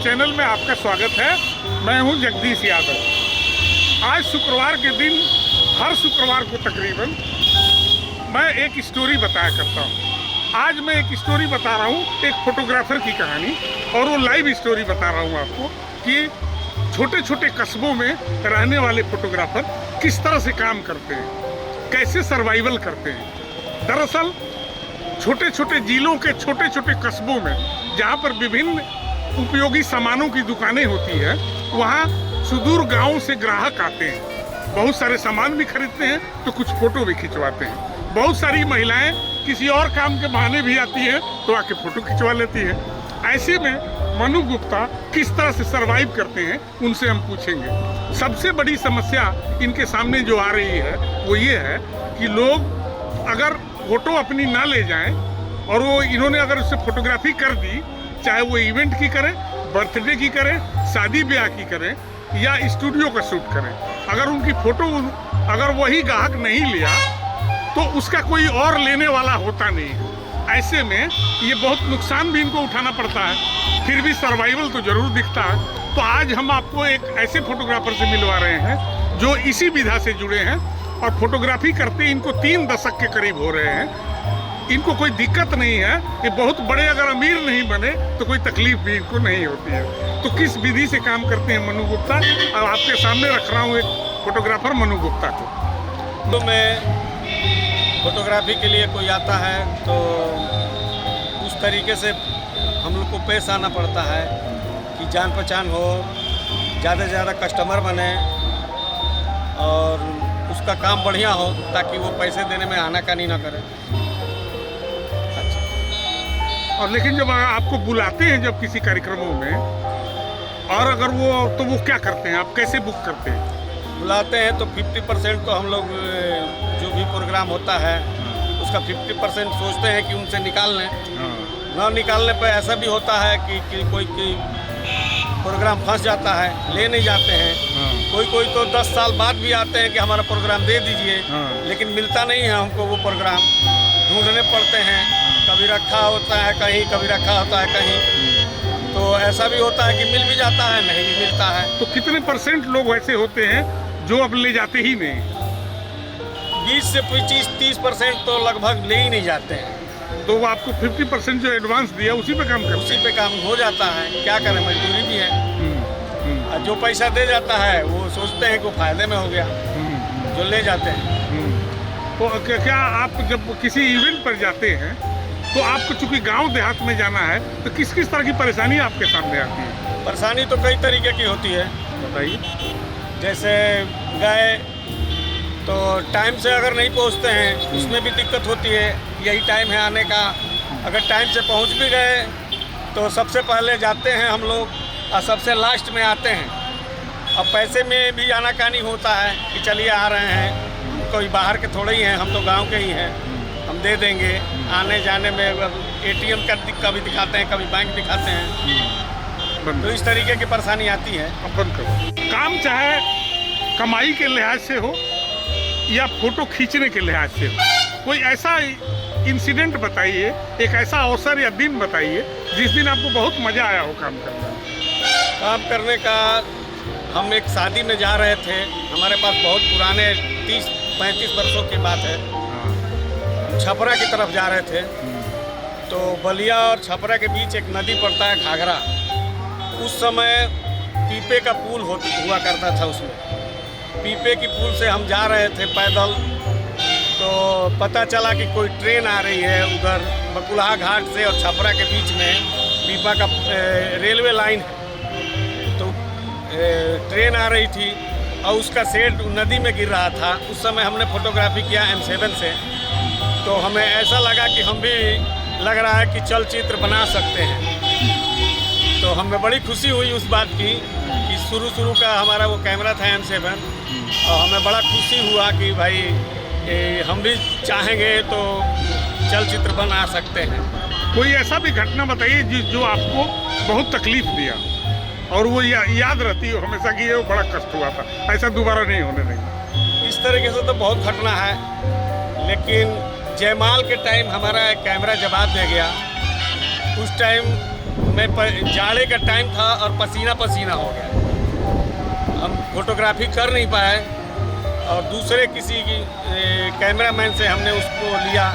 Channel में आपका स्वागत है। मैं हूं जगदीश यादव। आज शुक्रवार के दिन हर शुक्रवार को तकरीबन मैं एक स्टोरी बताया करता हूं। आज मैं एक स्टोरी बता रहा हूं, एक फोटोग्राफर की कहानी, और वो लाइव स्टोरी बता रहा हूं आपको कि छोटे छोटे कस्बों में रहने वाले फोटोग्राफर किस तरह से काम करते हैं, कैसे सर्वाइवल करते हैं। दरअसल छोटे छोटे जिलों के छोटे छोटे कस्बों में जहाँ पर विभिन्न उपयोगी सामानों की दुकानें होती है, वहाँ सुदूर गांवों से ग्राहक आते हैं। बहुत सारे सामान भी खरीदते हैं तो कुछ फोटो भी खिंचवाते हैं। बहुत सारी महिलाएं किसी और काम के बहाने भी आती हैं तो आके फोटो खिंचवा लेती हैं। ऐसे में मनु गुप्ता किस तरह से सरवाइव करते हैं उनसे हम पूछेंगे। सबसे बड़ी समस्या इनके सामने जो आ रही है वो ये है कि लोग अगर फोटो अपनी ना ले जाएं और वो इन्होंने अगर उससे फोटोग्राफी कर दी, चाहे वो इवेंट की करें, बर्थडे की करें, शादी ब्याह की करें या स्टूडियो का शूट करें, अगर उनकी फोटो अगर वही ग्राहक नहीं लिया तो उसका कोई और लेने वाला होता नहीं है। ऐसे में ये बहुत नुकसान भी इनको उठाना पड़ता है, फिर भी सर्वाइवल तो जरूर दिखता है। तो आज हम आपको एक ऐसे फोटोग्राफर से मिलवा रहे हैं जो इसी विधा से जुड़े हैं और फोटोग्राफी करते इनको 3 दशक के करीब हो रहे हैं। इनको कोई दिक्कत नहीं है कि बहुत बड़े अगर अमीर नहीं बने तो कोई तकलीफ भी इनको नहीं होती है। तो किस विधि से काम करते हैं मनु गुप्ता, और आपके सामने रख रहा हूँ एक फोटोग्राफर मनु गुप्ता को। तो मैं फोटोग्राफी के लिए कोई आता है तो उस तरीके से हम लोग को पेश आना पड़ता है कि जान पहचान हो, ज़्यादा से ज़्यादा कस्टमर बने और उसका काम बढ़िया हो ताकि वो पैसे देने में आनाकानी ना करे। और लेकिन जब आपको बुलाते हैं जब किसी कार्यक्रमों में, और अगर वो तो वो क्या करते हैं, आप कैसे बुक करते हैं? बुलाते हैं तो 50% तो हम लोग जो भी प्रोग्राम होता है उसका 50% सोचते हैं कि उनसे निकाल लें। ना निकालने पर ऐसा भी होता है कि कोई प्रोग्राम फंस जाता है, ले नहीं जाते हैं। कोई तो 10 साल बाद भी आते हैं कि हमारा प्रोग्राम दे दीजिए, लेकिन मिलता नहीं है हमको वो प्रोग्राम, ढूंढने पड़ते हैं। कभी रखा होता है कहीं, कभी रखा होता है कहीं, तो ऐसा भी होता है कि मिल भी जाता है, नहीं भी मिलता है। तो कितने % लोग ऐसे होते हैं जो अब ले जाते ही नहीं? 20 से 25-30% तो लगभग ले ही नहीं जाते हैं। तो वो आपको 50% जो एडवांस दिया उसी पे काम करते हैं? उसी पे काम हो जाता है, क्या करें, मजदूरी भी है। और जो पैसा दे जाता है वो सोचते हैं कि फायदे में हो गया, जो ले जाते हैं। तो क्या आप जब किसी इवेंट पर जाते हैं तो आपको चूंकि गांव देहात में जाना है तो किस किस तरह की परेशानी आपके सामने आती है? परेशानी तो कई तरीके की होती है। बताइए। जैसे गए तो टाइम से अगर नहीं पहुंचते हैं उसमें भी दिक्कत होती है, यही टाइम है आने का। अगर टाइम से पहुंच भी गए तो सबसे पहले जाते हैं हम लोग और सबसे लास्ट में आते हैं। अब पैसे में भी आनाकानी होता है कि चलिए आ रहे हैं, कोई बाहर के थोड़े ही हैं, हम तो गांव के ही हैं, हम दे देंगे। आने जाने में ATM का भी दिखाते हैं, कभी बैंक दिखाते हैं, तो इस तरीके की परेशानी आती है। बंद करो। काम चाहे कमाई के लिहाज से हो या फोटो खींचने के लिहाज से हो, कोई ऐसा इंसिडेंट बताइए, एक ऐसा अवसर या दिन बताइए जिस दिन आपको बहुत मजा आया हो काम करने में। काम करने का, हम एक शादी में जा रहे थे, हमारे पास बहुत पुराने 30-35 वर्षों की बात है। छपरा की तरफ जा रहे थे तो बलिया और छपरा के बीच एक नदी पड़ता है, घाघरा। उस समय पीपे का पुल हुआ करता था, उसमें पीपे की पुल से हम जा रहे थे पैदल, तो पता चला कि कोई ट्रेन आ रही है उधर बकुलहा घाट से और छपरा के बीच में पीपा का रेलवे लाइन है। तो ट्रेन आ रही थी और उसका शेड नदी में गिर रहा था। उस समय हमने फोटोग्राफी किया M7 से, तो हमें ऐसा लगा कि हम भी लग रहा है कि चलचित्र बना सकते हैं। तो हमें बड़ी खुशी हुई उस बात की कि शुरू का हमारा वो कैमरा था M7, और हमें बड़ा खुशी हुआ कि भाई हम भी चाहेंगे तो चलचित्र बना सकते हैं। कोई ऐसा भी घटना बताइए जो आपको बहुत तकलीफ दिया और वो याद रहती हो हमेशा कि ये बड़ा कष्ट हुआ था, ऐसा दोबारा नहीं होने देंगे। इस तरीके से तो बहुत घटना है, लेकिन जयमाल के टाइम हमारा एक कैमरा जवाब दे गया। उस टाइम जाड़े का टाइम था और पसीना पसीना हो गया। हम फोटोग्राफी कर नहीं पाए और दूसरे किसी की कैमरामैन से हमने उसको लिया,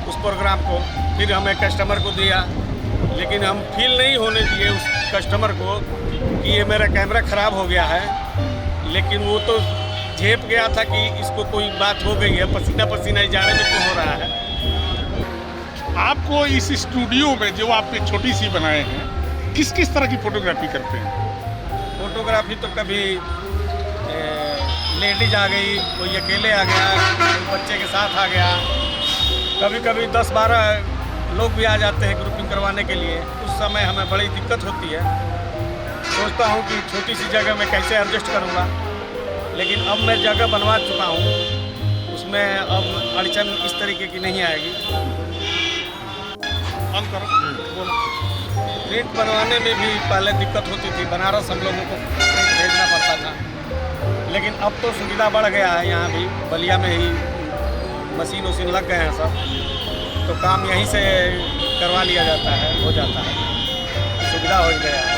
उस प्रोग्राम को, फिर हमें कस्टमर को दिया, लेकिन हम फील नहीं होने दिए उस कस्टमर को कि ये मेरा कैमरा ख़राब हो गया है। लेकिन वो तो झेप गया था कि इसको कोई बात हो गई है, पसीना पसीना इस जाड़े में क्यों हो रहा है। आपको इस स्टूडियो में जो आपने छोटी सी बनाए हैं, किस किस तरह की फोटोग्राफी करते हैं? फोटोग्राफी तो कभी लेडीज आ गई, कोई अकेले आ गया, कोई बच्चे के साथ आ गया, कभी कभी 10-12 लोग भी आ जाते हैं ग्रुपिंग करवाने के लिए। उस समय हमें बड़ी दिक्कत होती है, सोचता हूँ कि छोटी सी जगह में कैसे एडजस्ट करूँगा, लेकिन अब मैं जगह बनवा चुका हूँ, उसमें अब अड़चन इस तरीके की नहीं आएगी। प्रिंट बनवाने में भी पहले दिक्कत होती थी, बनारस हम लोगों को प्रिंट भेजना पड़ता था, लेकिन अब तो सुविधा बढ़ गया है। यहाँ भी बलिया में ही मशीन वशीन लग गए हैं सब, तो काम यहीं से करवा लिया जाता है, हो जाता है, सुविधा हो गया है।